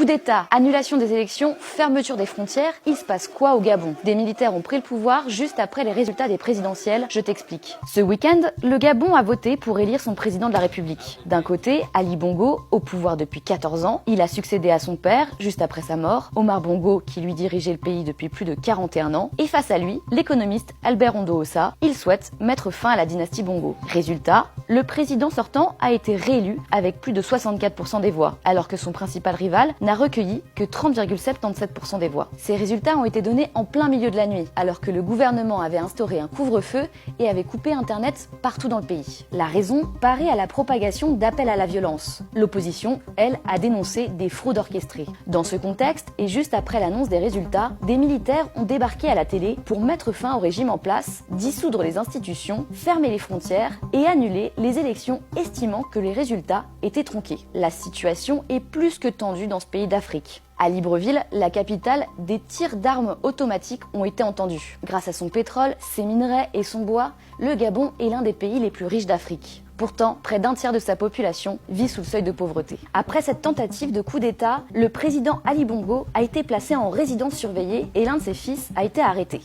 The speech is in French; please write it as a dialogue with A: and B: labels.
A: d'État, annulation des élections, fermeture des frontières, il se passe quoi au Gabon? Des militaires ont pris le pouvoir juste après les résultats des présidentielles, je t'explique. Ce week-end, le Gabon a voté pour élire son président de la République. D'un côté, Ali Bongo, au pouvoir depuis 14 ans, il a succédé à son père juste après sa mort, Omar Bongo qui lui dirigeait le pays depuis plus de 41 ans, et face à lui, l'économiste Albert Ondoosa, il souhaite mettre fin à la dynastie Bongo. Résultat, le président sortant a été réélu avec plus de 64% des voix, alors que son principal rival n'a recueilli que 30,77% des voix. Ces résultats ont été donnés en plein milieu de la nuit, alors que le gouvernement avait instauré un couvre-feu et avait coupé Internet partout dans le pays. La raison paraît à la propagation d'appels à la violence. L'opposition, elle, a dénoncé des fraudes orchestrées. Dans ce contexte, et juste après l'annonce des résultats, des militaires ont débarqué à la télé pour mettre fin au régime en place, dissoudre les institutions, fermer les frontières et annuler les élections, estimant que les résultats étaient tronqués. La situation est plus que tendue dans ce pays d'Afrique. À Libreville, la capitale, des tirs d'armes automatiques ont été entendus. Grâce à son pétrole, ses minerais et son bois, le Gabon est l'un des pays les plus riches d'Afrique. Pourtant, près d'un tiers de sa population vit sous le seuil de pauvreté. Après cette tentative de coup d'État, le président Ali Bongo a été placé en résidence surveillée et l'un de ses fils a été arrêté.